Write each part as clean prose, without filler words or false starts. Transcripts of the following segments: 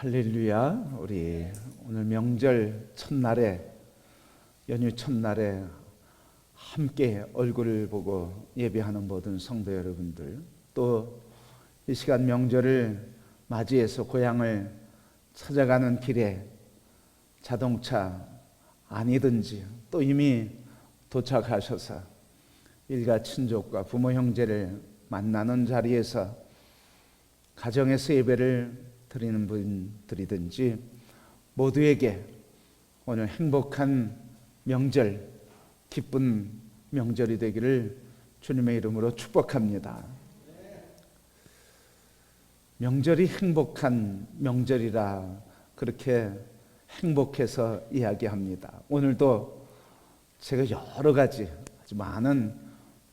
할렐루야. 우리 오늘 명절 첫날에, 연휴 첫날에 함께 얼굴을 보고 예배하는 모든 성도 여러분들, 또 이 시간 명절을 맞이해서 고향을 찾아가는 길에 자동차 아니든지 또 이미 도착하셔서 일가 친족과 부모 형제를 만나는 자리에서 가정에서 예배를 드리는 분들이든지 모두에게 오늘 행복한 명절, 기쁜 명절이 되기를 주님의 이름으로 축복합니다. 명절이 행복한 명절이라 그렇게 행복해서 이야기합니다. 오늘도 제가 여러 가지 아주 많은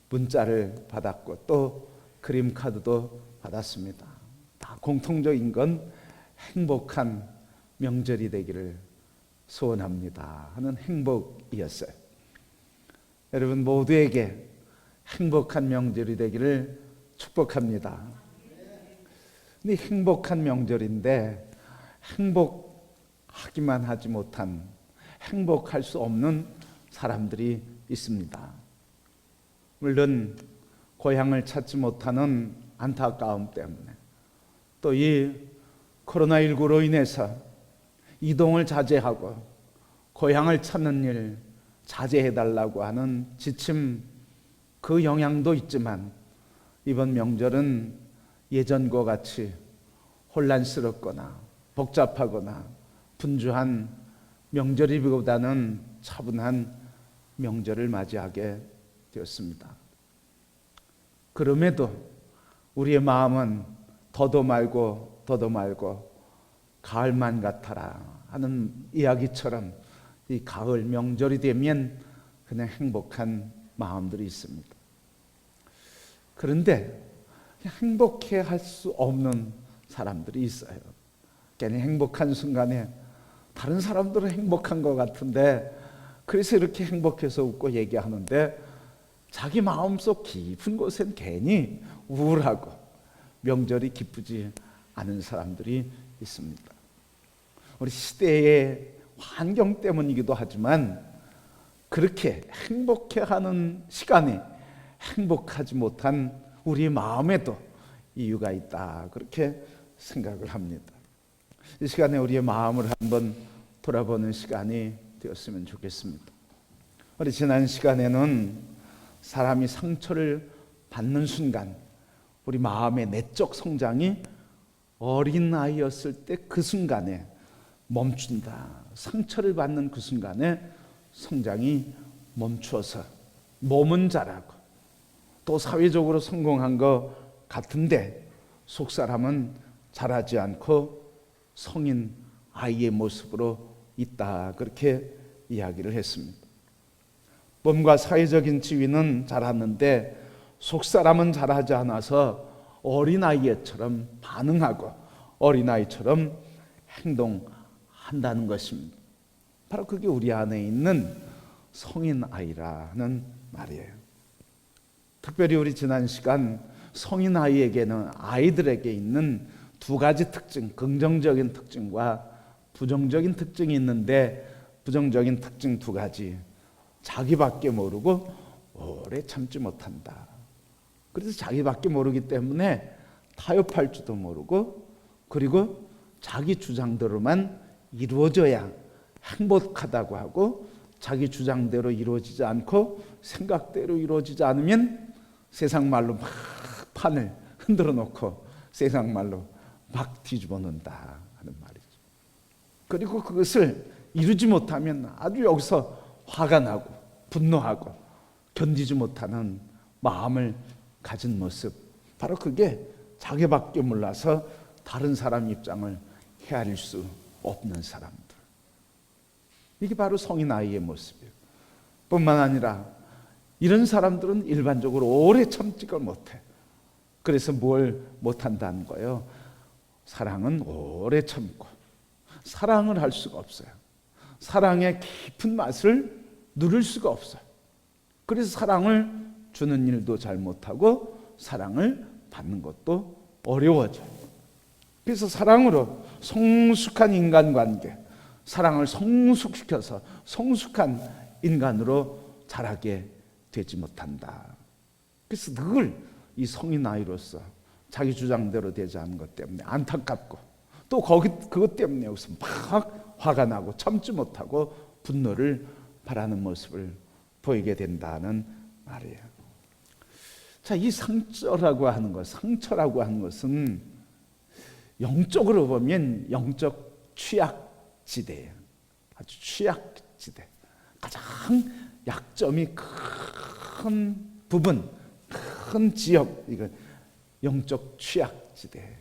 문자를 받았고 또 그림 카드도 받았습니다. 다 공통적인 건 행복한 명절이 되기를 소원합니다 하는 행복이었어요. 여러분 모두에게 행복한 명절이 되기를 축복합니다. 근데 행복한 명절인데 행복하기만 하지 못한, 행복할 수 없는 사람들이 있습니다. 물론 고향을 찾지 못하는 안타까움 때문에, 또 이 코로나19로 인해서 이동을 자제하고 고향을 찾는 일 자제해달라고 하는 지침, 그 영향도 있지만 이번 명절은 예전과 같이 혼란스럽거나 복잡하거나 분주한 명절이보다는 차분한 명절을 맞이하게 되었습니다. 그럼에도 우리의 마음은 더도 말고 가을만 같아라 하는 이야기처럼 이 가을 명절이 되면 그냥 행복한 마음들이 있습니다. 그런데 행복해 할 수 없는 사람들이 있어요. 괜히 행복한 순간에 다른 사람들은 행복한 것 같은데 그래서 이렇게 행복해서 웃고 얘기하는데 자기 마음속 깊은 곳엔 괜히 우울하고 명절이 기쁘지 않은 사람들이 있습니다. 우리 시대의 환경 때문이기도 하지만 그렇게 행복해하는 시간에 행복하지 못한 우리 마음에도 이유가 있다, 그렇게 생각을 합니다. 이 시간에 우리의 마음을 한번 돌아보는 시간이 되었으면 좋겠습니다. 우리 지난 시간에는 사람이 상처를 받는 순간 우리 마음의 내적 성장이 어린아이였을 때 그 순간에 멈춘다. 상처를 받는 그 순간에 성장이 멈추어서 몸은 자라고 또 사회적으로 성공한 것 같은데 속사람은 자라지 않고 성인 아이의 모습으로 있다, 그렇게 이야기를 했습니다. 몸과 사회적인 지위는 자랐는데 속사람은 자라지 않아서 어린아이처럼 반응하고 어린아이처럼 행동한다는 것입니다. 바로 그게 우리 안에 있는 성인 아이라는 말이에요. 특별히 우리 지난 시간 성인 아이에게는, 아이들에게 있는 두 가지 특징, 긍정적인 특징과 부정적인 특징이 있는데 부정적인 특징 두 가지, 자기밖에 모르고 오래 참지 못한다. 그래서 자기밖에 모르기 때문에 타협할 줄도 모르고, 그리고 자기 주장대로만 이루어져야 행복하다고 하고 자기 주장대로 이루어지지 않고 생각대로 이루어지지 않으면 세상 말로 막 판을 흔들어 놓고 세상 말로 막 뒤집어 놓는다 하는 말이죠. 그리고 그것을 이루지 못하면 아주 여기서 화가 나고 분노하고 견디지 못하는 마음을 가진 모습, 바로 그게 자기밖에 몰라서 다른 사람 입장을 헤아릴 수 없는 사람들, 이게 바로 성인 아이의 모습이에요. 뿐만 아니라 이런 사람들은 일반적으로 오래 참지를 못해. 그래서 뭘 못한다는 거예요? 사랑은 오래 참고 사랑을 할 수가 없어요. 사랑의 깊은 맛을 누릴 수가 없어요. 그래서 사랑을 주는 일도 잘 못하고 사랑을 받는 것도 어려워져요. 그래서 사랑으로 성숙한 인간관계, 사랑을 성숙시켜서 성숙한 인간으로 자라게 되지 못한다. 그래서 늘 이 성인 아이로서 자기 주장대로 되지 않은 것 때문에 안타깝고, 또 그것 때문에 여기서 막 화가 나고 참지 못하고 분노를 발하는 모습을 보이게 된다는 말이에요. 자, 이 상처라고 하는 것은 영적으로 보면 영적 취약지대예요. 아주 취약지대. 가장 약점이 큰 부분, 큰 지역, 이거 영적 취약지대,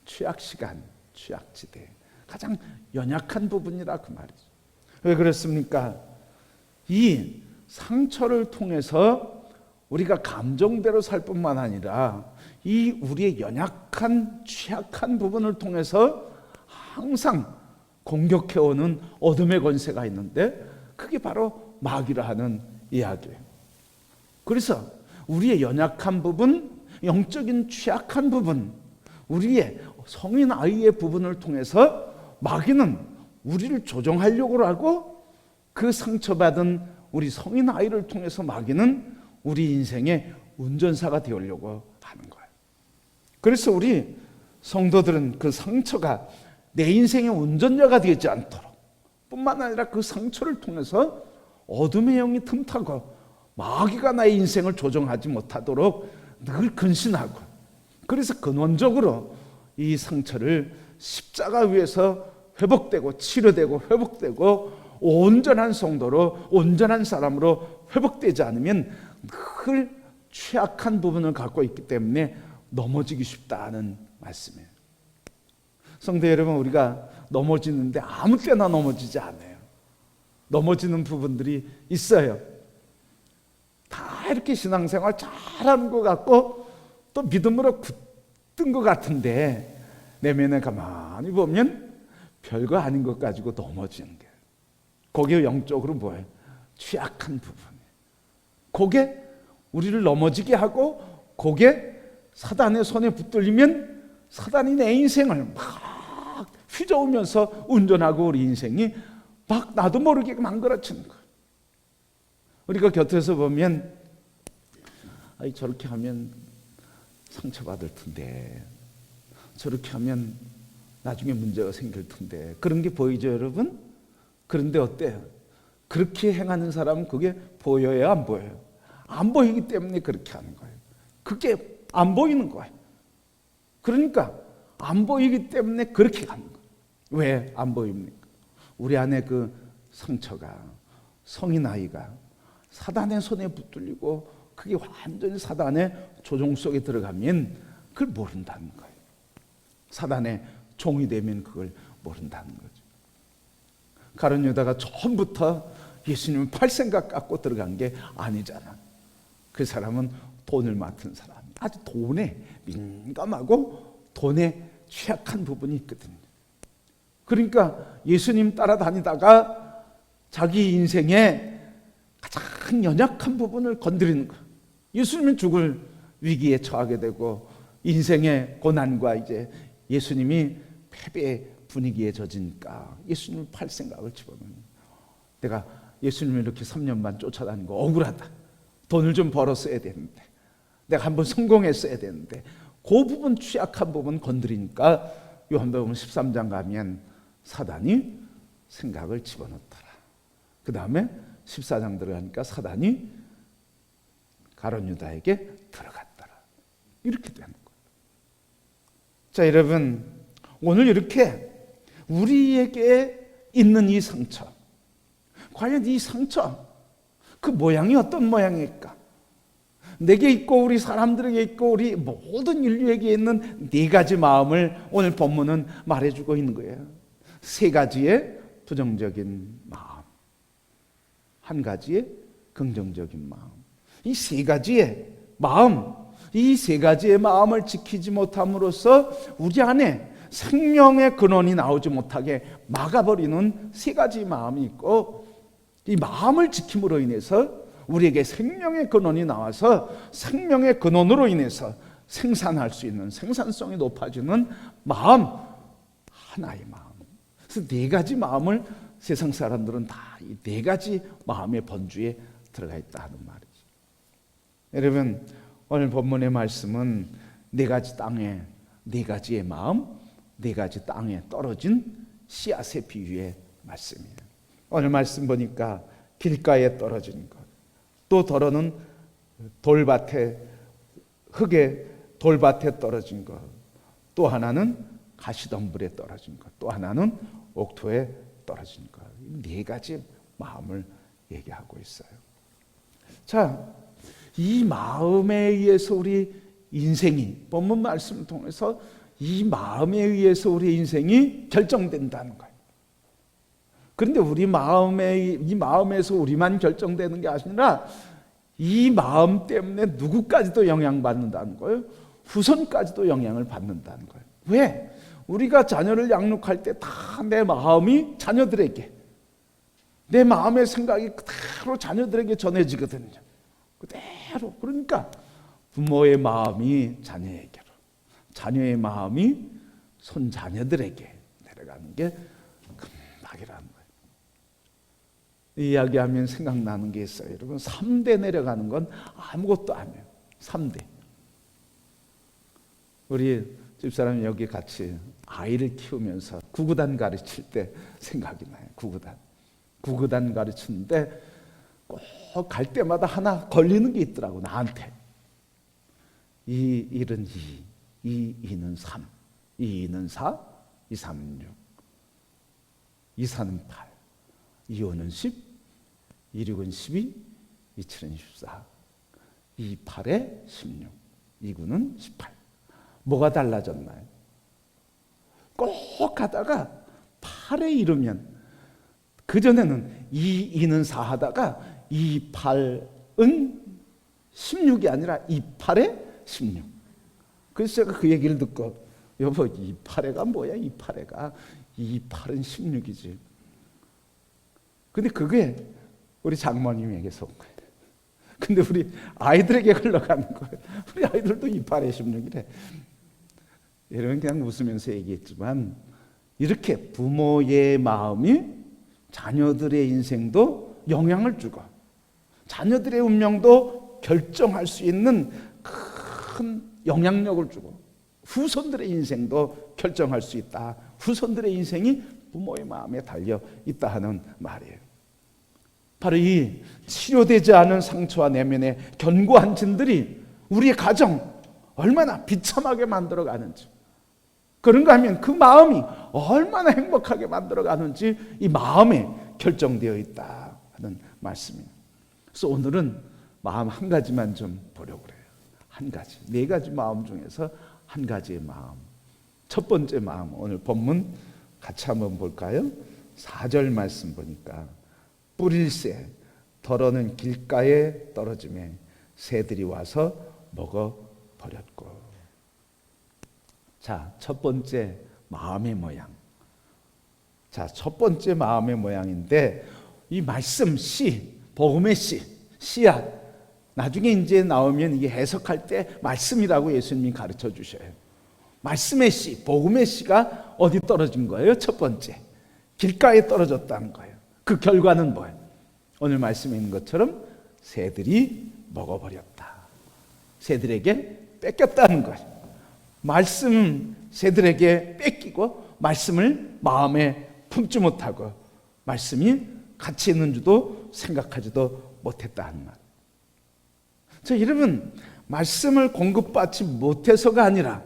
취약시간, 취약지대, 가장 연약한 부분이라 그 말이죠. 왜 그렇습니까? 이 상처를 통해서 우리가 감정대로 살 뿐만 아니라 이 우리의 연약한 취약한 부분을 통해서 항상 공격해오는 어둠의 권세가 있는데, 그게 바로 마귀라 하는 이야기예요. 그래서 우리의 연약한 부분, 영적인 취약한 부분, 우리의 성인 아이의 부분을 통해서 마귀는 우리를 조종하려고 하고, 그 상처받은 우리 성인 아이를 통해서 마귀는 우리 인생의 운전사가 되려고 하는 거예요. 그래서 우리 성도들은 그 상처가 내 인생의 운전자가 되지 않도록, 뿐만 아니라 그 상처를 통해서 어둠의 영이 틈타고 마귀가 나의 인생을 조종하지 못하도록 늘 근신하고, 그래서 근원적으로 이 상처를 십자가 위에서 회복되고 치료되고 회복되고 온전한 성도로, 온전한 사람으로 회복되지 않으면 늘 취약한 부분을 갖고 있기 때문에 넘어지기 쉽다는 말씀이에요. 성도 여러분, 우리가 넘어지는데 아무 때나 넘어지지 않아요. 넘어지는 부분들이 있어요. 다 이렇게 신앙생활 잘하는 것 같고 또 믿음으로 굳든 것 같은데, 내면에 가만히 보면 별거 아닌 것 가지고 넘어지는 게, 그게 영적으로 뭐예요? 취약한 부분이에요. 그게 우리를 넘어지게 하고, 그게 사단의 손에 붙들리면 사단이 내 인생을 막 휘저으면서 운전하고 우리 인생이 막 나도 모르게 망가뜨리는 거예요. 우리가 곁에서 보면 저렇게 하면 상처받을 텐데, 저렇게 하면 나중에 문제가 생길 텐데, 그런 게 보이죠, 여러분? 그런데 어때요? 그렇게 행하는 사람은 그게 보여요, 안 보여요? 안 보이기 때문에 그렇게 하는 거예요. 그게 안 보이는 거예요. 그러니까 안 보이기 때문에 그렇게 하는 거예요. 왜 안 보입니까? 우리 안에 그 상처가, 성인 아이가 사단의 손에 붙들리고 그게 완전히 사단의 조종 속에 들어가면 그걸 모른다는 거예요. 사단의 종이 되면 그걸 모른다는 거죠. 가룟 유다가 처음부터 예수님을 팔 생각 갖고 들어간 게 아니잖아. 그 사람은 돈을 맡은 사람, 아주 돈에 민감하고 돈에 취약한 부분이 있거든요. 그러니까 예수님 따라다니다가 자기 인생의 가장 연약한 부분을 건드리는 거예요. 예수님은 죽을 위기에 처하게 되고 인생의 고난과 이제 예수님이 패배의 분위기에 젖으니까 예수님을 팔 생각을 집어넣는 거예요. 내가 예수님을 이렇게 3년 반 쫓아다니고 억울하다. 돈을 좀 벌었어야 되는데, 내가 한번 성공했어야 되는데, 그 부분, 취약한 부분 건드리니까 요한복음 13장 가면 사단이 생각을 집어넣더라. 그 다음에 14장 들어가니까 사단이 가룟 유다에게 들어갔더라. 이렇게 되는 거예요. 자, 여러분, 오늘 이렇게 우리에게 있는 이 상처, 과연 이 상처, 그 모양이 어떤 모양일까? 내게 있고 우리 사람들에게 있고 우리 모든 인류에게 있는 네 가지 마음을 오늘 본문은 말해주고 있는 거예요. 세 가지의 부정적인 마음, 한 가지의 긍정적인 마음. 이 세 가지의 마음, 이 세 가지의 마음을 지키지 못함으로써 우리 안에 생명의 근원이 나오지 못하게 막아버리는 세 가지 마음이 있고, 이 마음을 지킴으로 인해서 우리에게 생명의 근원이 나와서 생명의 근원으로 인해서 생산할 수 있는 생산성이 높아지는 마음, 하나의 마음. 그래서 네 가지 마음을 세상 사람들은 다 이 네 가지 마음의 번주에 들어가 있다 하는 말이죠. 여러분, 오늘 본문의 말씀은 네 가지 땅에 네 가지의 마음, 네 가지 땅에 떨어진 씨앗의 비유의 말씀이에요. 오늘 말씀 보니까 길가에 떨어진 것, 또 더러는 돌밭에 흙에 돌밭에 떨어진 것, 또 하나는 가시덤불에 떨어진 것, 또 하나는 옥토에 떨어진 것. 네 가지 마음을 얘기하고 있어요. 자, 이 마음에 의해서 우리 인생이, 본문 말씀을 통해서 이 마음에 의해서 우리 인생이 결정된다는 거예요. 그런데 우리 이 마음에서 우리만 결정되는 게 아니라 이 마음 때문에 누구까지도 영향받는다는 거예요. 후손까지도 영향을 받는다는 거예요. 왜? 우리가 자녀를 양육할 때 다 내 마음이 자녀들에게, 내 마음의 생각이 그대로 자녀들에게 전해지거든요. 그대로. 그러니까 부모의 마음이 자녀에게로, 자녀의 마음이 손자녀들에게 내려가는 게 금방이라는 거예요. 이 이야기하면 생각나는 게 있어요. 여러분, 3대 내려가는 건 아무것도 아니에요. 3대. 우리 집사람이 여기 같이 아이를 키우면서 구구단 가르칠 때 생각이 나요. 구구단 가르치는데 꼭 갈 때마다 하나 걸리는 게 있더라고, 나한테. 이 1은 2, 이 2는 3, 이 2는 4, 이 3은 6, 이 4는 8, 이 5는 10, 이 6은 12, 이 7은 14, 이 8에 16, 이 9는 18. 뭐가 달라졌나요? 꼭 가다가 8에 이르면, 그전에는 2는 4 하다가 2, 8은 16이 아니라 2, 8에 16. 그래서 제가 그 얘기를 듣고, 여보, 2, 8에가 뭐야? 2, 8에가 2, 8은 16이지. 근데 그게 우리 장모님에게서 온 거예요. 근데 우리 아이들에게 흘러가는 거예요. 우리 아이들도 2, 8에 16이래. 여러분, 그냥 웃으면서 얘기했지만 이렇게 부모의 마음이 자녀들의 인생도 영향을 주고 자녀들의 운명도 결정할 수 있는 큰 영향력을 주고 후손들의 인생도 결정할 수 있다. 후손들의 인생이 부모의 마음에 달려 있다 하는 말이에요. 바로 이 치료되지 않은 상처와 내면의 견고한 진들이 우리의 가정 얼마나 비참하게 만들어가는지, 그런가 하면 그 마음이 얼마나 행복하게 만들어가는지 이 마음에 결정되어 있다 하는 말씀이에요. 그래서 오늘은 마음 한 가지만 좀 보려고 그래요. 한 가지, 네 가지 마음 중에서 한 가지의 마음. 첫 번째 마음, 오늘 본문 같이 한번 볼까요? 4절 말씀 보니까 뿌릴새 덜어는 길가에 떨어지매 새들이 와서 먹어버렸고. 자, 첫 번째 마음의 모양. 자, 첫 번째 마음의 모양인데 이 말씀 씨, 복음의 씨, 씨앗. 나중에 이제 나오면 이게 해석할 때 말씀이라고 예수님이 가르쳐 주셔요. 말씀의 씨, 복음의 씨가 어디 떨어진 거예요? 첫 번째, 길가에 떨어졌다는 거예요. 그 결과는 뭐예요? 오늘 말씀에 있는 것처럼 새들이 먹어버렸다. 새들에게 뺏겼다는 거예요. 말씀 새들에게 뺏기고 말씀을 마음에 품지 못하고 말씀이 가치 있는 줄도 생각하지도 못했다는 말. 자, 여러분, 말씀을 공급받지 못해서가 아니라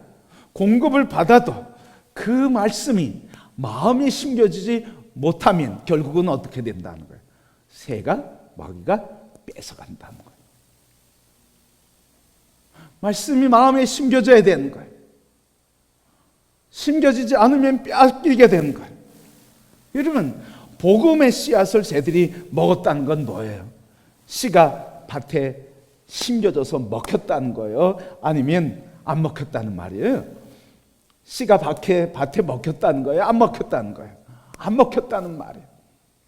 공급을 받아도 그 말씀이 마음에 심겨지지 못하면 결국은 어떻게 된다는 거예요? 새가 먹이가 뺏어간다는 거예요. 말씀이 마음에 심겨져야 되는 거예요. 심겨지지 않으면 빼앗기게 되는 거예요. 여러분, 복음의 씨앗을 새들이 먹었다는 건 뭐예요? 씨가 밭에 심겨져서 먹혔다는 거예요? 아니면 안 먹혔다는 말이에요? 씨가 밭에 먹혔다는 거예요? 안 먹혔다는 거예요? 안 먹혔다는 말이에요.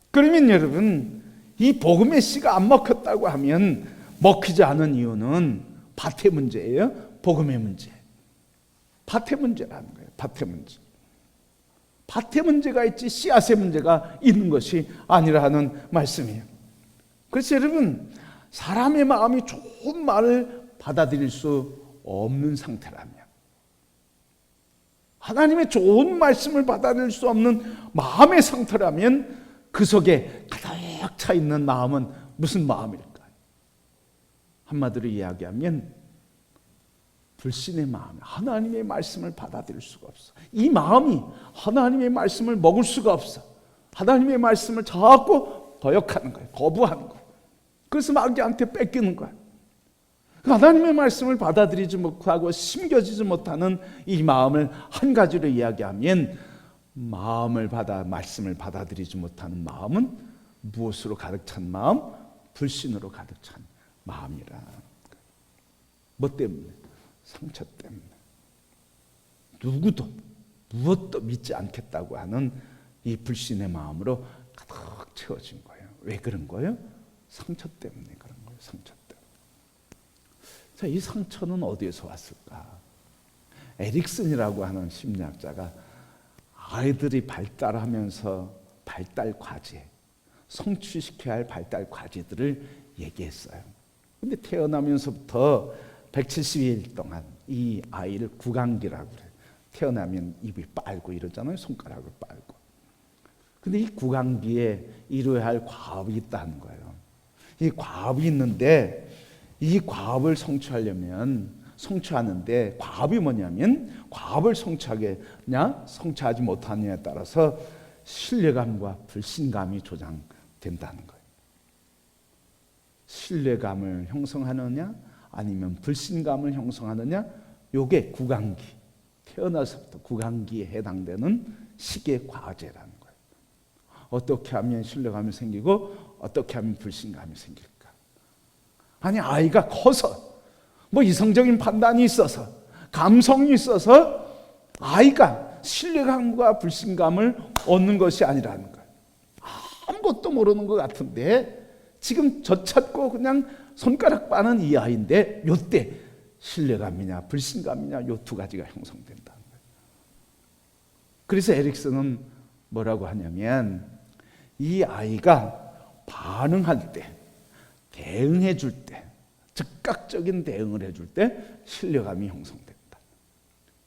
그러면 여러분, 이 복음의 씨가 안 먹혔다고 하면 먹히지 않은 이유는 밭의 문제예요? 복음의 문제. 밭의 문제라는 거예요. 밭의 문제. 밭의 문제가 있지 씨앗의 문제가 있는 것이 아니라는 말씀이에요. 그래서 여러분, 사람의 마음이 좋은 말을 받아들일 수 없는 상태라면, 하나님의 좋은 말씀을 받아들일 수 없는 마음의 상태라면 그 속에 가득 차 있는 마음은 무슨 마음일까요? 한마디로 이야기하면 불신의 마음, 하나님의 말씀을 받아들일 수가 없어. 이 마음이 하나님의 말씀을 먹을 수가 없어. 하나님의 말씀을 자꾸 거역하는 거예요. 거부하는 거예요. 그래서 마귀한테 뺏기는 거예요. 하나님의 말씀을 받아들이지 못하고 심겨지지 못하는 이 마음을 한 가지로 이야기하면, 말씀을 받아들이지 못하는 마음은 무엇으로 가득 찬 마음? 불신으로 가득 찬 마음이라. 뭐 때문에? 상처 때문에. 누구도 무엇도 믿지 않겠다고 하는 이 불신의 마음으로 가득 채워진 거예요. 왜 그런 거예요? 상처 때문에 그런 거예요. 상처 때문에. 자, 이 상처는 어디에서 왔을까? 에릭슨이라고 하는 심리학자가 아이들이 발달하면서 발달 과제, 성취시켜야 할 발달 과제들을 얘기했어요. 근데 태어나면서부터 170일 동안 이 아이를 구강기라고 그래요. 태어나면 입이 빨고 이러잖아요. 손가락을 빨고. 근데 이 구강기에 이루어야 할 과업이 있다는 거예요. 이 과업이 있는데 이 과업을 성취하는데 과업이 뭐냐면, 과업을 성취하겠냐 성취하지 못하느냐에 따라서 신뢰감과 불신감이 조장된다는 거예요. 신뢰감을 형성하느냐 아니면 불신감을 형성하느냐, 요게 구강기, 태어나서부터 구강기에 해당되는 시기의 과제라는 거예요. 어떻게 하면 신뢰감이 생기고 어떻게 하면 불신감이 생길까? 아니, 아이가 커서 뭐 이성적인 판단이 있어서, 감성이 있어서 아이가 신뢰감과 불신감을 얻는 것이 아니라는 거예요. 아무것도 모르는 것 같은데 지금 저 찾고 그냥 손가락 빠는 이 아이인데, 요때 신뢰감이냐 불신감이냐 요 두 가지가 형성된다는 거예요. 그래서 에릭슨은 뭐라고 하냐면, 이 아이가 반응할 때, 대응해 줄 때, 즉각적인 대응을 해줄 때 신뢰감이 형성된다.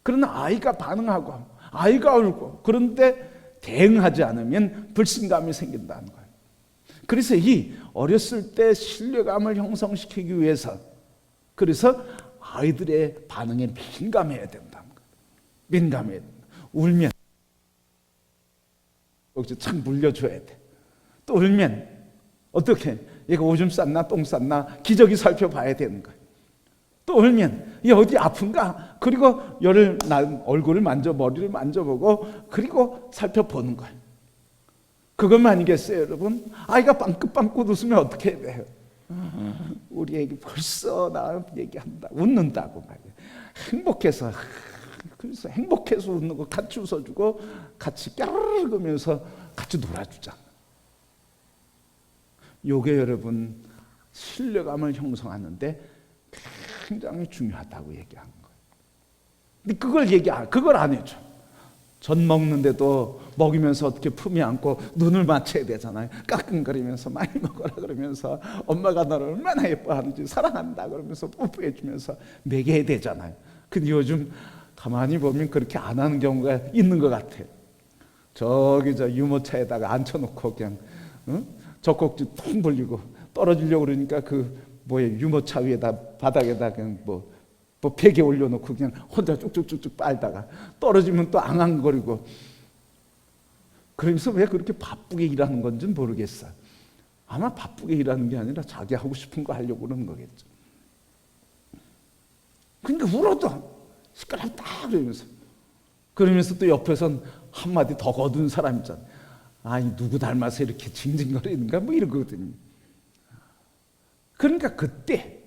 그러나 아이가 반응하고 아이가 울고 그런데 대응하지 않으면 불신감이 생긴다는 거예요. 그래서 이 어렸을 때 신뢰감을 형성시키기 위해서, 그래서 아이들의 반응에 민감해야 된다는 거예요. 민감해야 된다. 울면 여기서 착 물려줘야 돼. 또 울면 어떻게? 얘가 오줌 쌌나 똥 쌌나 기저귀 살펴봐야 되는 거예요. 또 울면 얘 어디 아픈가? 그리고 얼굴을 머리를 만져보고 그리고 살펴보는 거예요. 그것만이겠어요, 여러분? 아이가 빵긋빵긋 웃으면 어떻게 해야 돼요? 우리 애기 벌써 나 얘기한다, 웃는다고 말이에요. 행복해서, 그래서 행복해서 웃는 거 같이 웃어주고 같이 까르르 그러면서 같이 놀아주자. 요게 여러분 신뢰감을 형성하는데 굉장히 중요하다고 얘기하는 거예요. 근데 그걸 안 해줘. 전 먹는데도 먹이면서 어떻게 품에 안고 눈을 맞춰야 되잖아요. 까꿍거리면서 많이 먹어라 그러면서 엄마가 너를 얼마나 예뻐하는지 사랑한다 그러면서 뽀뽀해 주면서 먹여야 되잖아요. 근데 요즘 가만히 보면 그렇게 안 하는 경우가 있는 것 같아요. 저기 저 유모차에다가 앉혀놓고 그냥 젖꼭지 통 벌리고 떨어지려고 그러니까 유모차 위에다 바닥에다 그냥 뭐 베개 올려놓고 그냥 혼자 쭉쭉쭉쭉 빨다가 떨어지면 또 앙앙거리고, 그래서 왜 그렇게 바쁘게 일하는 건지 모르겠어요. 아마 바쁘게 일하는 게 아니라 자기 하고 싶은 거 하려고 그러는 거겠죠. 그러니까 울어도 시끄럽다 그러면서 또 옆에선 한마디 더 거둔 사람 있잖아요. 아니 누구 닮아서 이렇게 징징거리는가 뭐 이러거든요. 그러니까 그때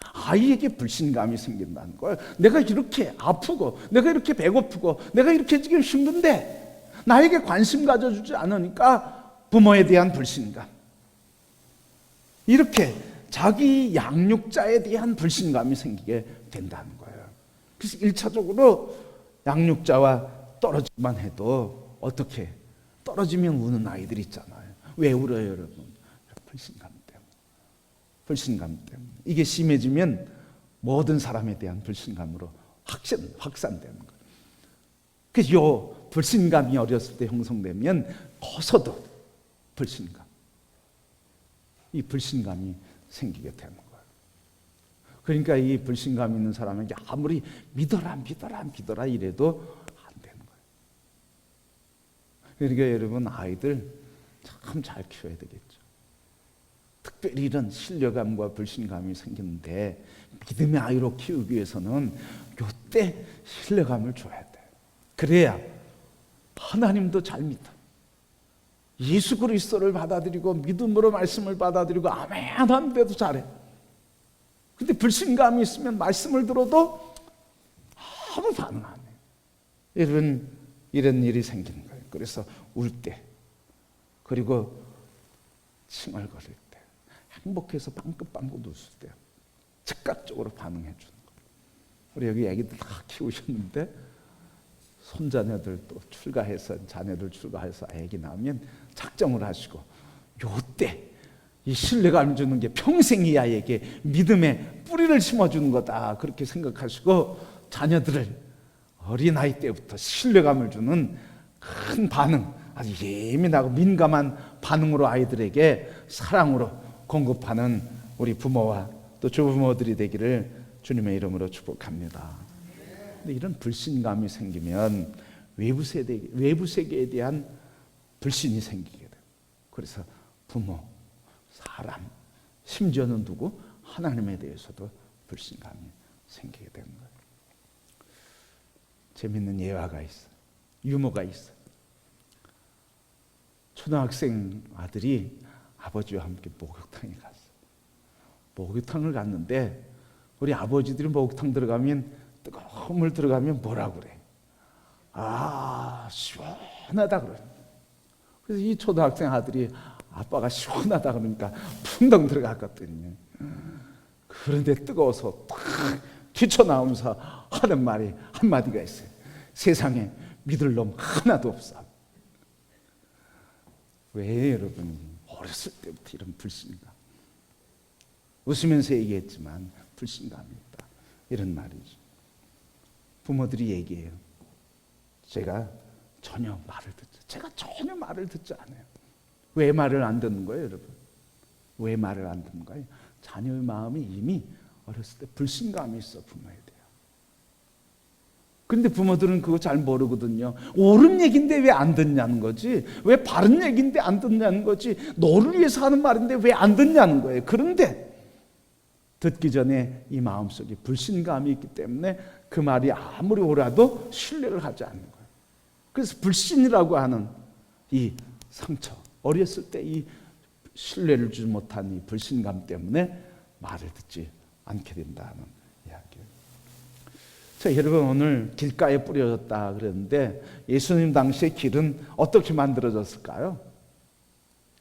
아이에게 불신감이 생긴다는 거예요. 내가 이렇게 아프고 내가 이렇게 배고프고 내가 이렇게 지금 힘든데 나에게 관심 가져주지 않으니까 부모에 대한 불신감, 이렇게 자기 양육자에 대한 불신감이 생기게 된다는 거예요. 그래서 1차적으로 양육자와 떨어지기만 해도 어떻게 떨어지면 우는 아이들 있잖아요. 왜 울어요, 여러분? 불신감 때문에. 불신감 때문에. 이게 심해지면 모든 사람에 대한 불신감으로 확산되는 거예요. 그래서 요 불신감이 어렸을 때 형성되면 커서도 불신감. 이 불신감이 생기게 되는 거예요. 그러니까 이 불신감 있는 사람에게 아무리 믿어라 이래도 안 되는 거예요. 그러니까 여러분 아이들 참 잘 키워야 되겠죠. 특별히 이런 신뢰감과 불신감이 생기는데 믿음의 아이로 키우기 위해서는 이때 신뢰감을 줘야 돼요. 그래야 하나님도 잘 믿어. 예수 그리스도를 받아들이고 믿음으로 말씀을 받아들이고 아멘 하는데도 잘해. 근데 불신감이 있으면 말씀을 들어도 아무 반응 안 해요. 여러분 이런 일이 생기는 거예요. 그래서 울 때 그리고 칭얼거릴 때 행복해서 빵긋빵긋 웃을 때 즉각적으로 반응해 주는 거예요. 우리 여기 애기들 다 키우셨는데 손자녀들 또 자녀들 출가해서 애기 낳으면 작정을 하시고 요때 이 신뢰감을 주는 게 평생 이 아이에게 믿음의 뿌리를 심어주는 거다 그렇게 생각하시고 자녀들을 어린아이 때부터 신뢰감을 주는 큰 반응, 아주 예민하고 민감한 반응으로 아이들에게 사랑으로 공급하는 우리 부모와 또 조부모들이 되기를 주님의 이름으로 축복합니다. 근데 이런 불신감이 생기면 외부 세계에 대한 불신이 생기게 돼요. 그래서 부모, 사람, 심지어는 누구? 하나님에 대해서도 불신감이 생기게 되는 거예요. 재밌는 예화가 있어요. 유머가 있어요. 초등학생 아들이 아버지와 함께 목욕탕에 갔어요. 목욕탕을 갔는데 우리 아버지들이 목욕탕 들어가면 뜨거운 물 들어가면 뭐라 그래? 아, 시원하다 그래요. 그래서 이 초등학생 아들이 아빠가 시원하다 그러니까 풍덩 들어갔거든요. 그런데 뜨거워서 탁 뛰쳐나오면서 하는 말이 한마디가 있어요. 세상에 믿을 놈 하나도 없어. 왜 여러분 어렸을 때부터 이런 불신감, 웃으면서 얘기했지만 불신감이 있다 이런 말이죠. 부모들이 얘기해요. 제가 전혀 말을 듣지 않아요. 왜 말을 안 듣는 거예요, 여러분? 왜 말을 안 듣는 거예요? 자녀의 마음이 이미 어렸을 때 불신감이 있어 부모에 대해. 근데 부모들은 그거 잘 모르거든요. 옳은 얘기인데 왜 안 듣냐는 거지. 왜 바른 얘기인데 안 듣냐는 거지. 너를 위해서 하는 말인데 왜 안 듣냐는 거예요. 그런데 듣기 전에 이 마음속에 불신감이 있기 때문에 그 말이 아무리 옳아도 신뢰를 하지 않는 거예요. 그래서 불신이라고 하는 이 상처, 어렸을 때 이 신뢰를 주지 못한 이 불신감 때문에 말을 듣지 않게 된다는 이야기예요. 자, 여러분 오늘 길가에 뿌려졌다 그랬는데 예수님 당시의 길은 어떻게 만들어졌을까요?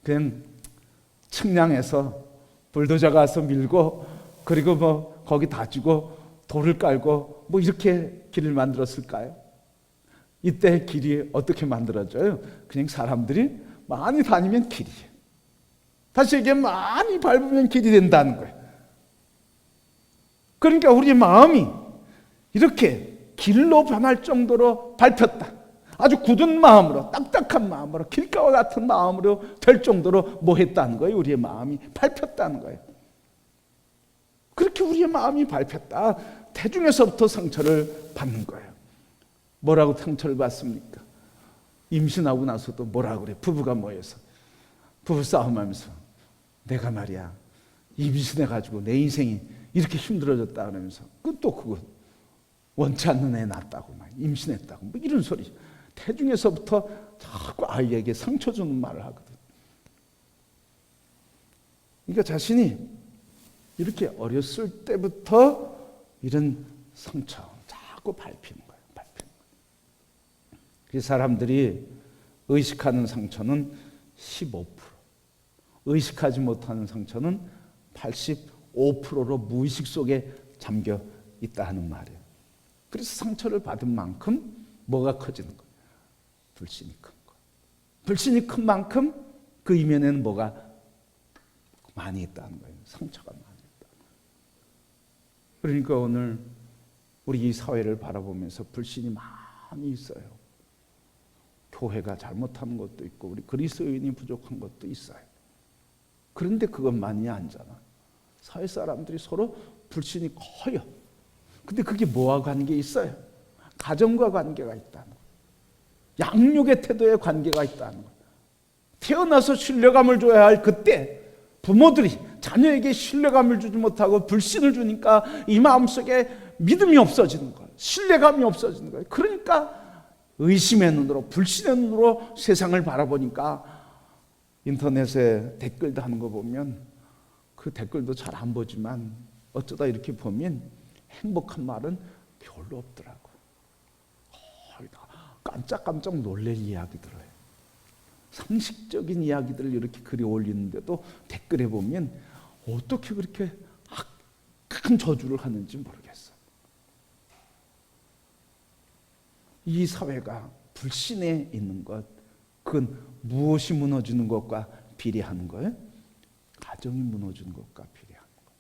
그냥 측량해서 불도저가 와서 밀고 그리고 뭐 거기 다지고 돌을 깔고 뭐 이렇게 길을 만들었을까요? 이때 길이 어떻게 만들어져요? 그냥 사람들이 많이 다니면 길이에요. 다시 이게 많이 밟으면 길이 된다는 거예요. 그러니까 우리 마음이 이렇게 길로 변할 정도로 밟혔다. 아주 굳은 마음으로, 딱딱한 마음으로, 길가와 같은 마음으로 될 정도로 뭐 했다는 거예요? 우리의 마음이 밟혔다는 거예요. 그렇게 우리의 마음이 밟혔다. 태중에서부터 상처를 받는 거예요. 뭐라고 상처를 받습니까? 임신하고 나서도 뭐라고 그래? 부부가 모여서 부부싸움하면서 내가 말이야 임신해가지고 내 인생이 이렇게 힘들어졌다 그러면서 또 그거 원치 않는 애 낳았다고 막 임신했다고 뭐 이런 소리. 태중에서부터 자꾸 아이에게 상처 주는 말을 하거든. 그러니까 자신이 이렇게 어렸을 때부터 이런 상처 자꾸 밟히는 거예요. 그 사람들이 의식하는 상처는 15%, 의식하지 못하는 상처는 85%로 무의식 속에 잠겨 있다 하는 말이에요. 그래서 상처를 받은 만큼 뭐가 커지는 거예요? 불신이 큰 거예요. 불신이 큰 만큼 그 이면에는 뭐가 많이 있다는 거예요. 상처가 많이 있다. 그러니까 오늘 우리 이 사회를 바라보면서 불신이 많이 있어요. 교회가 잘못한 것도 있고 우리 그리스도인이 부족한 것도 있어요. 그런데 그것만이 아니잖아. 사회 사람들이 서로 불신이 커요. 근데 그게 뭐와 관계 있어요? 가정과 관계가 있다는 거예요. 양육의 태도에 관계가 있다는 거예요. 태어나서 신뢰감을 줘야 할 그때 부모들이 자녀에게 신뢰감을 주지 못하고 불신을 주니까 이 마음속에 믿음이 없어지는 거예요. 신뢰감이 없어지는 거예요. 그러니까 의심의 눈으로, 불신의 눈으로 세상을 바라보니까 인터넷에 댓글 다는 거 보면 그 댓글도 잘 안 보지만 어쩌다 이렇게 보면 행복한 말은 별로 없더라고요. 거의 다 깜짝깜짝 놀랄 이야기들 해요. 상식적인 이야기들을 이렇게 글에 올리는데도 댓글에 보면 어떻게 그렇게 큰 저주를 하는지 모르겠어요. 이 사회가 불신에 있는 것, 그건 무엇이 무너지는 것과 비례하는 거예요? 가정이 무너지는 것과 비례하는 거예요.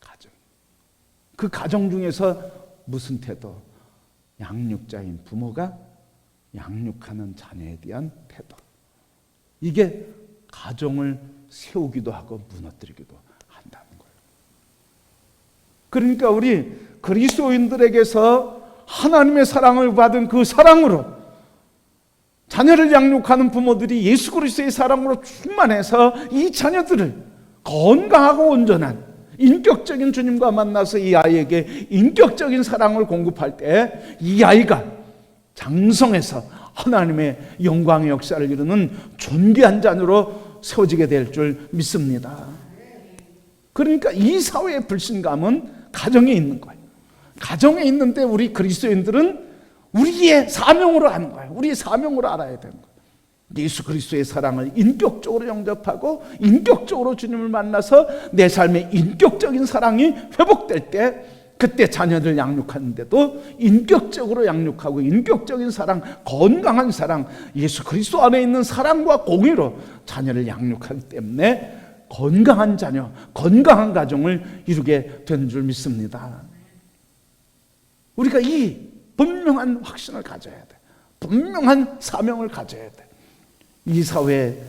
가정. 그 가정 중에서 무슨 태도? 양육자인 부모가 양육하는 자녀에 대한 태도. 이게 가정을 세우기도 하고 무너뜨리기도 한다는 거예요. 그러니까 우리 그리스도인들에게서 하나님의 사랑을 받은 그 사랑으로 자녀를 양육하는 부모들이 예수 그리스도의 사랑으로 충만해서 이 자녀들을 건강하고 온전한 인격적인 주님과 만나서 이 아이에게 인격적인 사랑을 공급할 때 이 아이가 장성해서 하나님의 영광의 역사를 이루는 존귀한 자녀로 세워지게 될 줄 믿습니다. 그러니까 이 사회의 불신감은 가정에 있는 거예요. 가정에 있는데 우리 그리스도인들은 우리의 사명으로 하는 거예요. 우리의 사명으로 알아야 되는 거예요. 예수 그리스도의 사랑을 인격적으로 영접하고 인격적으로 주님을 만나서 내 삶의 인격적인 사랑이 회복될 때 그때 자녀들 양육하는데도 인격적으로 양육하고 인격적인 사랑, 건강한 사랑, 예수 그리스도 안에 있는 사랑과 공의로 자녀를 양육하기 때문에 건강한 자녀, 건강한 가정을 이루게 되는 줄 믿습니다. 우리가 이 분명한 확신을 가져야 돼. 분명한 사명을 가져야 돼. 이 사회에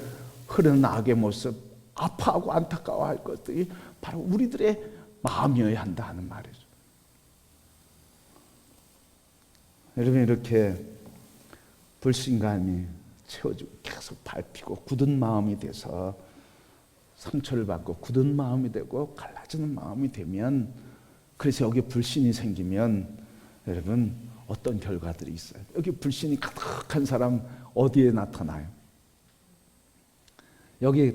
흐르는 악의 모습, 아파하고 안타까워할 것들이 바로 우리들의 마음이어야 한다 하는 말이죠. 여러분, 이렇게 불신감이 채워지고 계속 밟히고 굳은 마음이 돼서 상처를 받고 굳은 마음이 되고 갈라지는 마음이 되면, 그래서 여기 불신이 생기면 여러분 어떤 결과들이 있어요? 여기 불신이 가득한 사람 어디에 나타나요? 여기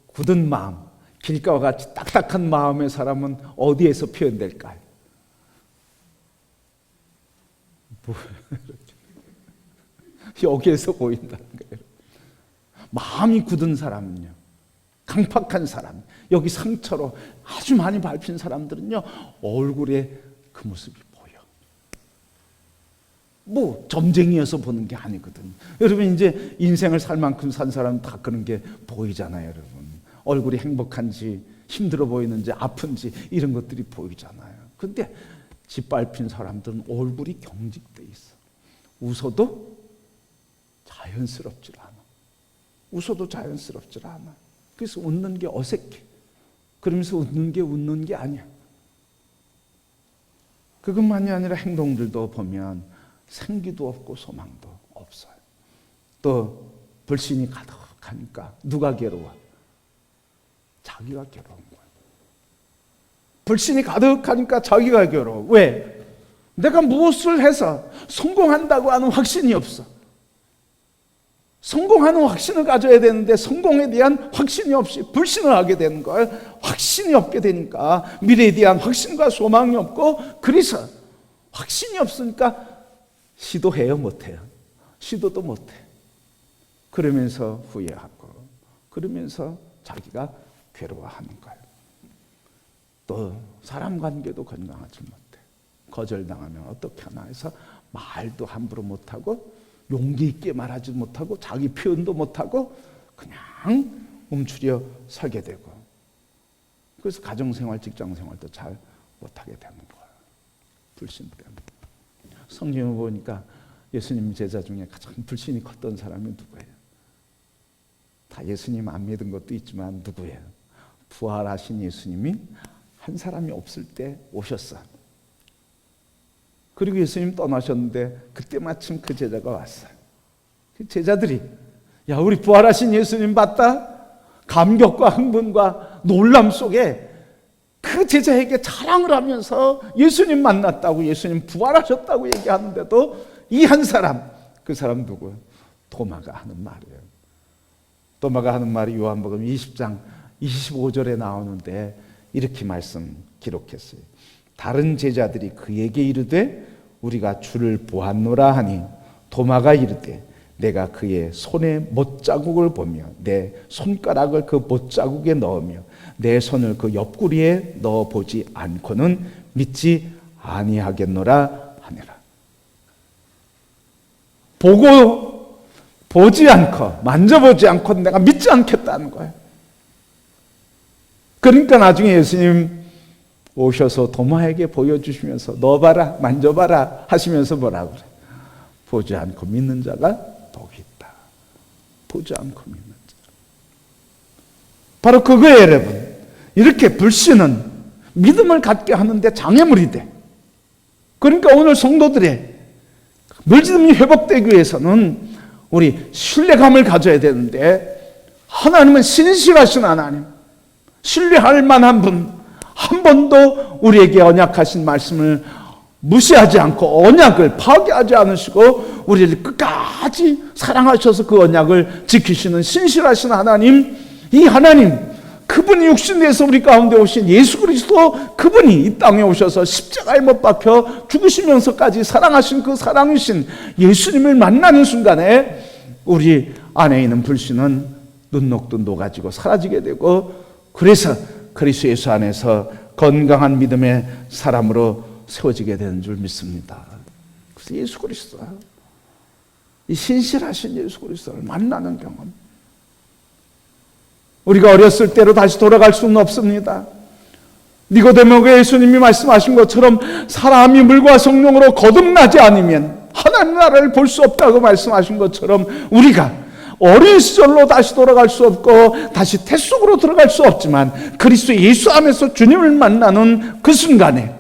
굳은 마음, 길가와 같이 딱딱한 마음의 사람은 어디에서 표현될까요? 여기에서 보인다는 거예요. 마음이 굳은 사람은요, 강팍한 사람, 여기 상처로 아주 많이 밟힌 사람들은요, 얼굴에 그 모습이 보여. 뭐 점쟁이여서 보는 게 아니거든. 여러분, 이제 인생을 살 만큼 산 사람은 다 그런 게 보이잖아요. 여러분, 얼굴이 행복한지 힘들어 보이는지 아픈지 이런 것들이 보이잖아요. 근데 짓밟힌 사람들은 얼굴이 경직돼 있어. 웃어도 자연스럽지 않아. 웃어도 자연스럽지 않아. 그래서 웃는 게 어색해. 그러면서 웃는 게 아니야. 그것만이 아니라 행동들도 보면 생기도 없고 소망도 없어요. 또 불신이 가득하니까 누가 괴로워? 자기가 괴로운 거야. 불신이 가득하니까 자기가 괴로워. 왜? 내가 무엇을 해서 성공한다고 하는 확신이 없어. 성공하는 확신을 가져야 되는데 성공에 대한 확신이 없이 불신을 하게 되는 거예요. 확신이 없게 되니까 미래에 대한 확신과 소망이 없고, 그래서 확신이 없으니까 시도해요, 못해요? 시도도 못해. 그러면서 후회하고, 그러면서 자기가 괴로워하는 거예요. 또 사람 관계도 건강하지 못해. 거절당하면 어떻게 하나 해서 말도 함부로 못하고 용기 있게 말하지 못하고 자기 표현도 못하고 그냥 움츠려 살게 되고, 그래서 가정생활, 직장생활도 잘 못하게 되는 거예요. 불신 때문에. 성경을 보니까 예수님 제자 중에 가장 불신이 컸던 사람이 누구예요? 다 예수님 안 믿은 것도 있지만 누구예요? 부활하신 예수님이 한 사람이 없을 때 오셨어. 그리고 예수님 떠나셨는데 그때 마침 그 제자가 왔어요. 그 제자들이 야, 우리 부활하신 예수님 봤다? 감격과 흥분과 놀람 속에 그 제자에게 자랑을 하면서 예수님 만났다고, 예수님 부활하셨다고 얘기하는데도 이 한 사람, 그 사람 누구예요? 도마가 하는 말이에요. 도마가 하는 말이 요한복음 20장 25절에 나오는데 이렇게 기록했어요. 다른 제자들이 그에게 이르되 우리가 주를 보았노라 하니 도마가 이르되 내가 그의 손에 못자국을 보며 내 손가락을 그 못자국에 넣으며 내 손을 그 옆구리에 넣어보지 않고는 믿지 아니하겠노라 하니라. 보고 보지 않고 만져보지 않고 내가 믿지 않겠다는 거예요. 그러니까 나중에 예수님 오셔서 도마에게 보여주시면서 넣어봐라, 만져봐라 하시면서 뭐라고 그래요? 보지 않고 믿는 자가 복이 있다. 보지 않고 믿는 자. 바로 그거예요, 여러분. 이렇게 불신은 믿음을 갖게 하는데 장애물이 돼. 그러니까 오늘 성도들의 믿음이 회복되기 위해서는 우리 신뢰감을 가져야 되는데, 하나님은 신실하신 하나님, 신뢰할 만한 분, 한 번도 우리에게 언약하신 말씀을 무시하지 않고 언약을 파괴하지 않으시고 우리를 끝까지 사랑하셔서 그 언약을 지키시는 신실하신 하나님, 이 하나님, 그분이 육신에서 우리 가운데 오신 예수 그리스도, 그분이 이 땅에 오셔서 십자가에 못 박혀 죽으시면서까지 사랑하신 그 사랑이신 예수님을 만나는 순간에 우리 안에 있는 불신은 눈녹듯 녹아지고 사라지게 되고, 그래서 그리스도 예수 안에서 건강한 믿음의 사람으로 세워지게 되는 줄 믿습니다. 그래서 예수 그리스도, 이 신실하신 예수 그리스도를 만나는 경험, 우리가 어렸을 때로 다시 돌아갈 수는 없습니다. 니고데모에게 예수님이 말씀하신 것처럼 사람이 물과 성령으로 거듭나지 않으면 하나님 나라를 볼 수 없다고 말씀하신 것처럼 우리가 어린 시절로 다시 돌아갈 수 없고 다시 태 속으로 들어갈 수 없지만 그리스도 예수 안에서 주님을 만나는 그 순간에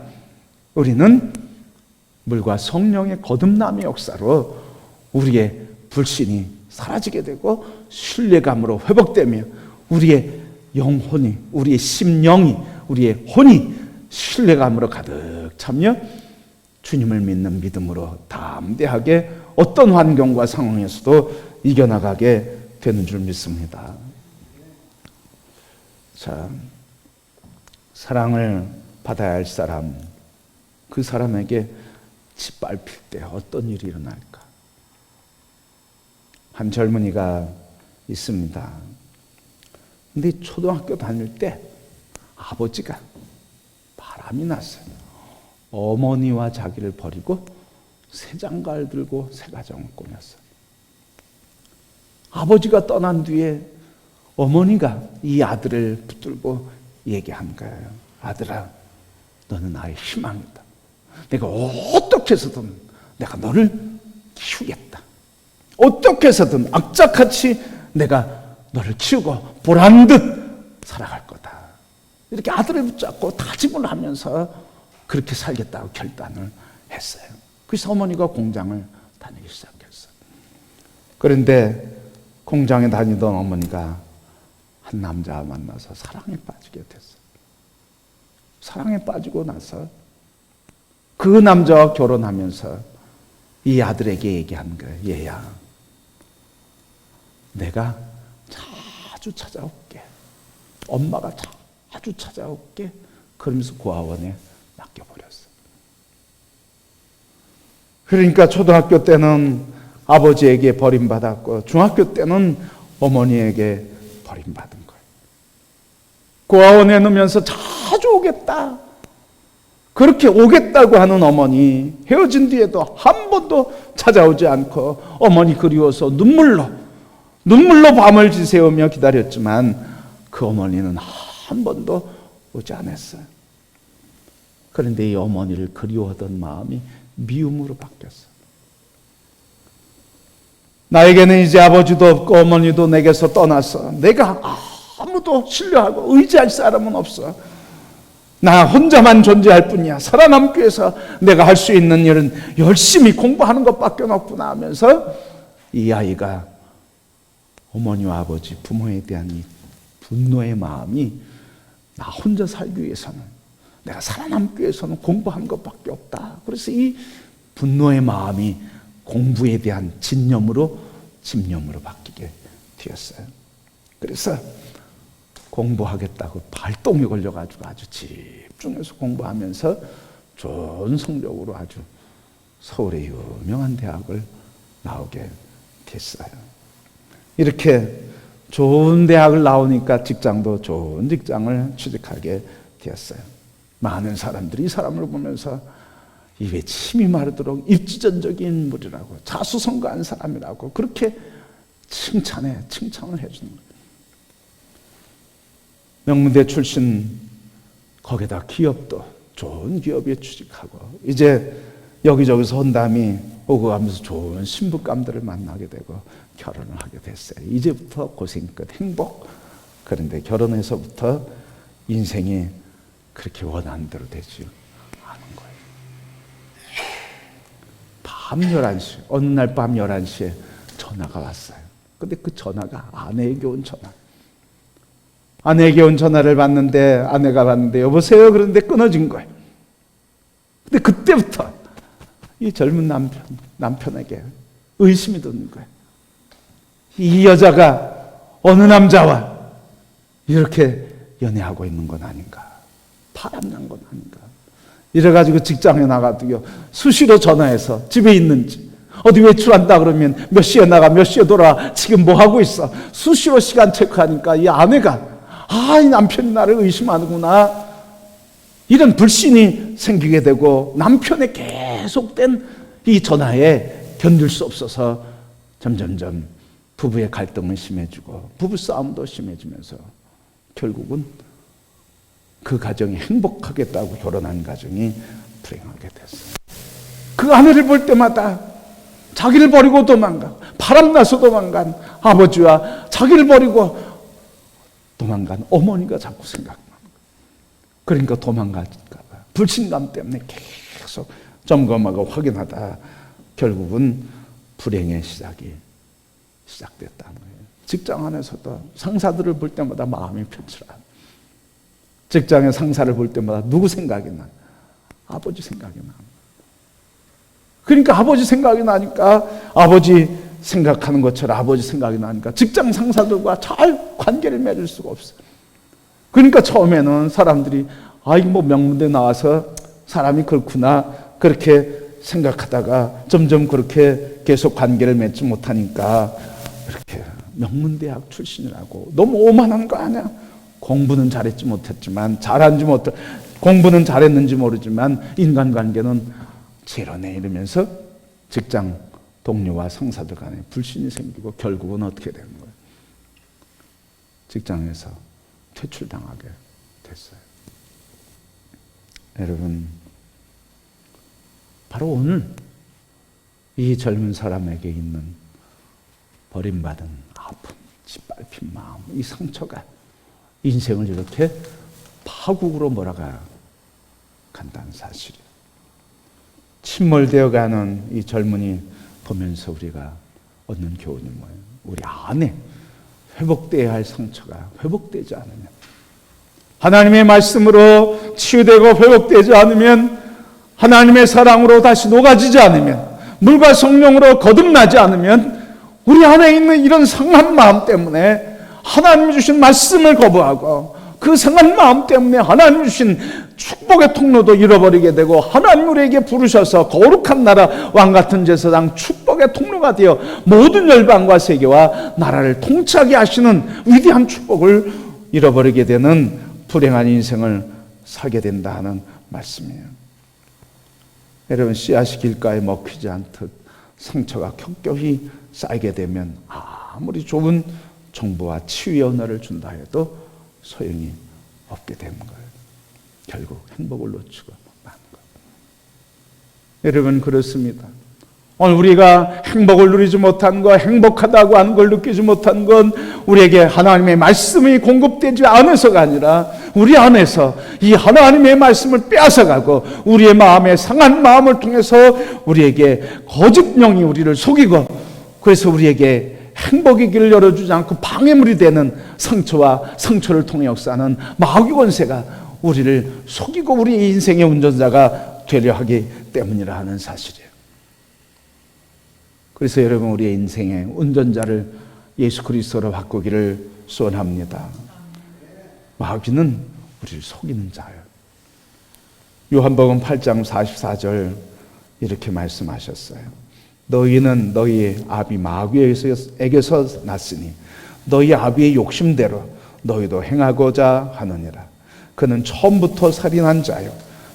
우리는 물과 성령의 거듭남의 역사로 우리의 불신이 사라지게 되고 신뢰감으로 회복되며 우리의 영혼이, 우리의 심령이, 우리의 혼이 신뢰감으로 가득 차며 주님을 믿는 믿음으로 담대하게 어떤 환경과 상황에서도 이겨나가게 되는 줄 믿습니다. 자, 사랑을 받아야 할 사람, 그 사람에게 짓밟힐 때 어떤 일이 일어날까? 한 젊은이가 있습니다. 근데 초등학교 다닐 때 아버지가 바람이 났어요. 어머니와 자기를 버리고 새 장가를 들고 새 가정을 꾸몄어요. 아버지가 떠난 뒤에 어머니가 이 아들을 붙들고 얘기한 거예요. 아들아, 너는 나의 희망이다. 내가 어떻게 해서든 내가 너를 키우겠다. 어떻게 해서든 악착같이 내가 너를 키우고 보란듯 살아갈 거다. 이렇게 아들을 붙잡고 다짐을 하면서 그렇게 살겠다고 결단을 했어요. 그래서 어머니가 공장을 다니기 시작했어요. 그런데 공장에 다니던 어머니가 한 남자와 만나서 사랑에 빠지게 됐어요. 사랑에 빠지고 나서 그 남자와 결혼하면서 이 아들에게 얘기한 거예요. 얘야, 내가 자주 찾아올게. 엄마가 자주 찾아올게. 그러면서 고아원에 맡겨버렸어요. 그러니까 초등학교 때는 아버지에게 버림받았고 중학교 때는 어머니에게 버림받은 거예요. 고아원에 넣으면서 자주 오겠다, 그렇게 오겠다고 하는 어머니, 헤어진 뒤에도 한 번도 찾아오지 않고 어머니 그리워서 눈물로 밤을 지새우며 기다렸지만 그 어머니는 한 번도 오지 않았어요. 그런데 이 어머니를 그리워하던 마음이 미움으로 바뀌었어요. 나에게는 이제 아버지도 없고 어머니도 내게서 떠났어. 내가 아무도 신뢰하고 의지할 사람은 없어. 나 혼자만 존재할 뿐이야. 살아남기 위해서 내가 할 수 있는 일은 열심히 공부하는 것밖에 없구나 하면서 이 아이가 어머니와 아버지, 부모에 대한 이 분노의 마음이, 나 혼자 살기 위해서는, 내가 살아남기 위해서는 공부하는 것밖에 없다. 그래서 이 분노의 마음이 공부에 대한 집념으로 바뀌게 되었어요. 그래서 공부하겠다고 발동이 걸려가지고 아주 집중해서 공부하면서 좋은 성적으로 아주 서울의 유명한 대학을 나오게 됐어요. 이렇게 좋은 대학을 나오니까 직장도 좋은 직장을 취직하게 되었어요. 많은 사람들이 이 사람을 보면서 입에 침이 마르도록 입지전적인 인물이라고, 자수성가한 사람이라고 그렇게 칭찬을 해주는 거예요. 명문대 출신, 거기다 기업도 좋은 기업에 취직하고 이제 여기저기서 헌담이 오고 가면서 좋은 신부감들을 만나게 되고 결혼을 하게 됐어요. 이제부터 고생 끝 행복. 그런데 결혼해서부터 인생이 그렇게 원하는 대로 되지 않은 거예요. 밤 11시, 어느 날 밤 11시에 전화가 왔어요. 근데 그 전화가 아내에게 온 전화. 아내에게 온 전화를 받는데, 아내가 받는데 여보세요? 그런데 끊어진 거예요. 근데 그때부터 이 젊은 남편에게 의심이 드는 거예요. 이 여자가 어느 남자와 이렇게 연애하고 있는 건 아닌가, 바람난 건 아닌가. 이래가지고 직장에 나가도요, 수시로 전화해서 집에 있는지, 어디 외출한다 그러면 몇 시에 나가, 몇 시에 돌아와, 지금 뭐 하고 있어, 수시로 시간 체크하니까 이 아내가 이 남편이 나를 의심하는구나, 이런 불신이 생기게 되고 남편의 계속된 이 전화에 견딜 수 없어서 점점점 부부의 갈등은 심해지고 부부싸움도 심해지면서 결국은 그 가정이 행복하겠다고 결혼한 가정이 불행하게 됐어요. 그 아내를 볼 때마다 자기를 버리고 도망간, 바람나서 도망간 아버지와 자기를 버리고 도망간 어머니가 자꾸 생각나는 거예요. 그러니까 도망갈까 봐 불신감 때문에 계속 점검하고 확인하다 결국은 불행의 시작됐다는 거예요. 직장 안에서도 상사들을 볼 때마다 마음이 편치라. 직장의 상사를 볼 때마다 누구 생각이 나? 아버지 생각이 나. 그러니까 아버지 생각이 나니까, 아버지 생각하는 것처럼 아버지 생각이 나니까 직장 상사들과 잘 관계를 맺을 수가 없어요. 그러니까 처음에는 사람들이 뭐 명문대 나와서 사람이 그렇구나 그렇게 생각하다가 점점 그렇게 계속 관계를 맺지 못하니까 이렇게 명문대학 출신이라고 너무 오만한 거 아니야? 공부는 잘했지 못했지만, 공부는 잘했는지 모르지만 인간관계는 제로네 이러면서 직장 동료와 상사들 간에 불신이 생기고 결국은 어떻게 되는 거예요? 직장에서 퇴출당하게 됐어요. 여러분, 바로 오늘 이 젊은 사람에게 있는 버림받은 아픔, 짓밟힌 마음, 이 상처가 인생을 이렇게 파국으로 몰아가 간다는 사실이에요. 침몰되어가는 이 젊은이 보면서 우리가 얻는 교훈이 뭐예요? 우리 안에 회복되어야 할 상처가 회복되지 않으면, 하나님의 말씀으로 치유되고 회복되지 않으면, 하나님의 사랑으로 다시 녹아지지 않으면, 물과 성령으로 거듭나지 않으면, 우리 안에 있는 이런 상한 마음 때문에 하나님 주신 말씀을 거부하고, 그 상한 마음 때문에 하나님 주신 축복의 통로도 잃어버리게 되고, 하나님 우리에게 부르셔서 거룩한 나라 왕같은 제사장 축복의 통로가 되어 모든 열방과 세계와 나라를 통치하게 하시는 위대한 축복을 잃어버리게 되는 불행한 인생을 살게 된다 하는 말씀이에요. 여러분, 씨앗이 길가에 먹히지 않듯 상처가 겹겹이 쌓이게 되면 아무리 좋은 정보와 치유의 언어를 준다 해도 소용이 없게 되는 거예요. 결국 행복을 놓치고 마는 거예요. 여러분, 그렇습니다. 오늘 우리가 행복을 누리지 못한 것, 행복하다고 하는 걸 느끼지 못한 건 우리에게 하나님의 말씀이 공급되지 않아서가 아니라 우리 안에서 이 하나님의 말씀을 빼앗아가고 우리의 마음에 상한 마음을 통해서 우리에게 거짓 영이 우리를 속이고, 그래서 우리에게 행복의 길을 열어주지 않고 방해물이 되는 상처와 상처를 통해 역사하는 마귀 권세가 우리를 속이고 우리 인생의 운전자가 되려 하기 때문이라 하는 사실이에요. 그래서 여러분, 우리의 인생의 운전자를 예수 그리스도로 바꾸기를 소원합니다. 마귀는 우리를 속이는 자예요. 요한복음 8장 44절 이렇게 말씀하셨어요. 너희는 너희 아비 마귀에게서 났으니 너희 아비의 욕심대로 너희도 행하고자 하느니라. 그는 처음부터 살인한 자요,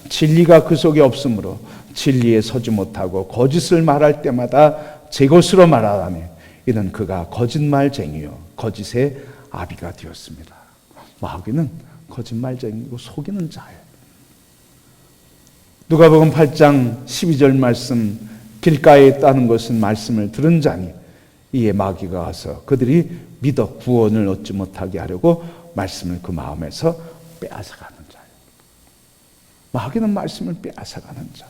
진리가 그 속에 없으므로 진리에 서지 못하고 거짓을 말할 때마다 제 것으로 말하라니 이는 그가 거짓말쟁이요 거짓의 아비가 되었습니다. 마귀는 거짓말쟁이고 속이는 자예요. 누가복음 8장 12절 말씀, 길가에 있다는 것은 말씀을 들은 자니 이에 마귀가 와서 그들이 믿어 구원을 얻지 못하게 하려고 말씀을 그 마음에서 빼앗아가는 자예요. 마귀는 말씀을 빼앗아가는 자.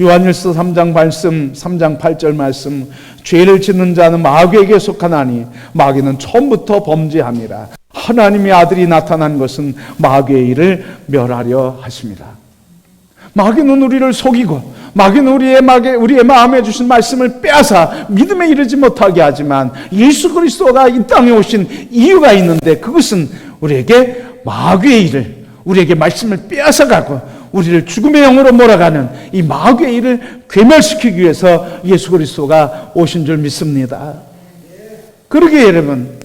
요한일서 3장 말씀, 3장 8절 말씀, 죄를 짓는 자는 마귀에게 속하나니 마귀는 처음부터 범죄함이라. 하나님의 아들이 나타난 것은 마귀의 일을 멸하려 하십니다. 마귀는 우리를 속이고 마귀는 우리의 마음에 주신 말씀을 빼앗아 믿음에 이르지 못하게 하지만 예수 그리스도가 이 땅에 오신 이유가 있는데, 그것은 우리에게 마귀의 일을, 우리에게 말씀을 빼앗아가고 우리를 죽음의 영으로 몰아가는 이 마귀의 일을 괴멸시키기 위해서 예수 그리스도가 오신 줄 믿습니다. 그러기에 여러분,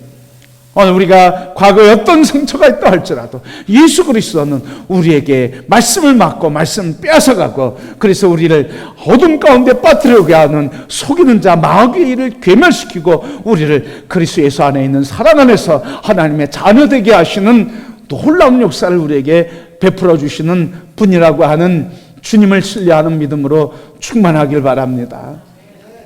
오늘 우리가 과거에 어떤 상처가 있다 할지라도 예수 그리스도는 우리에게 말씀을 막고 말씀을 빼앗아가고, 그래서 우리를 어둠 가운데 빠뜨리게 하는 속이는 자 마귀의 일을 괴멸시키고 우리를 그리스도 예수 안에 있는 사랑 안에서 하나님의 자녀되게 하시는 놀라운 역사를 우리에게 베풀어 주시는 분이라고 하는 주님을 신뢰하는 믿음으로 충만하길 바랍니다.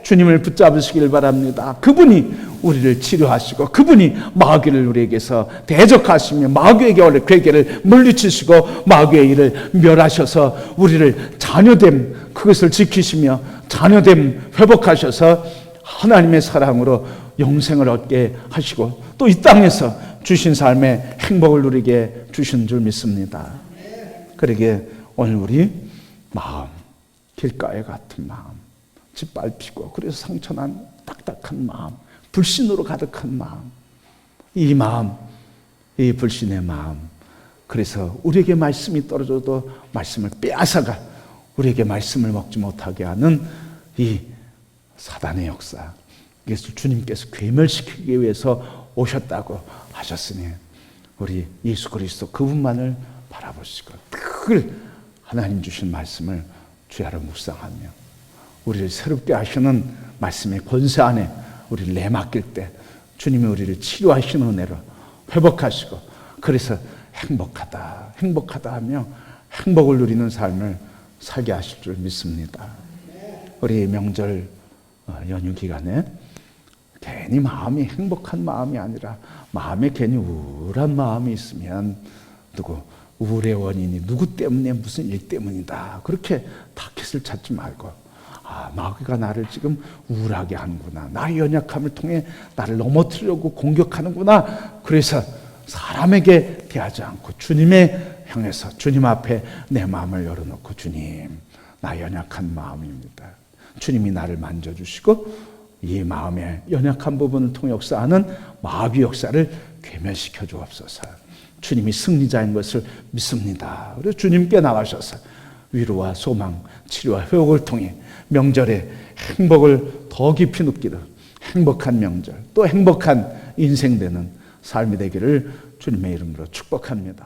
주님을 붙잡으시길 바랍니다. 그분이 우리를 치료하시고 그분이 마귀를 우리에게서 대적하시며 마귀에게 원래 괴계를 물리치시고 마귀의 일을 멸하셔서 우리를 자녀됨, 그것을 지키시며 자녀됨 회복하셔서 하나님의 사랑으로 영생을 얻게 하시고 또 이 땅에서 주신 삶의 행복을 누리게 주신 줄 믿습니다. 그러기에 오늘 우리 마음, 길가에 같은 마음, 짓밟히고 그래서 상처난 딱딱한 마음, 불신으로 가득한 마음, 이 마음, 이 불신의 마음, 그래서 우리에게 말씀이 떨어져도 말씀을 빼앗아가 우리에게 말씀을 먹지 못하게 하는 이 사단의 역사, 이것을 주님께서 괴멸시키기 위해서 오셨다고 하셨으니 우리 예수 그리스도 그분만을 바라보시고 늘 하나님 주신 말씀을 주야로 묵상하며 우리를 새롭게 하시는 말씀의 권세 안에 우리를 내맡길 때 주님이 우리를 치료하시는 은혜로 회복하시고 그래서 행복하다 하며 행복을 누리는 삶을 살게 하실 줄 믿습니다. 우리 명절 연휴 기간에 괜히 마음이 행복한 마음이 아니라 마음에 괜히 우울한 마음이 있으면 우울의 원인이 누구 때문에 무슨 일 때문이다 그렇게 타깃을 찾지 말고 마귀가 나를 지금 우울하게 하는구나, 나의 연약함을 통해 나를 넘어뜨리려고 공격하는구나, 그래서 사람에게 대하지 않고 주님에 향해서 주님 앞에 내 마음을 열어놓고 주님, 나 연약한 마음입니다. 주님이 나를 만져주시고 이 마음의 연약한 부분을 통해 역사하는 마귀 역사를 괴멸시켜 주옵소서. 주님이 승리자인 것을 믿습니다. 그래서 주님께 나가셔서 위로와 소망, 치료와 회복을 통해 명절에 행복을 더 깊이 느끼는 행복한 명절, 또 행복한 인생 되는 삶이 되기를 주님의 이름으로 축복합니다.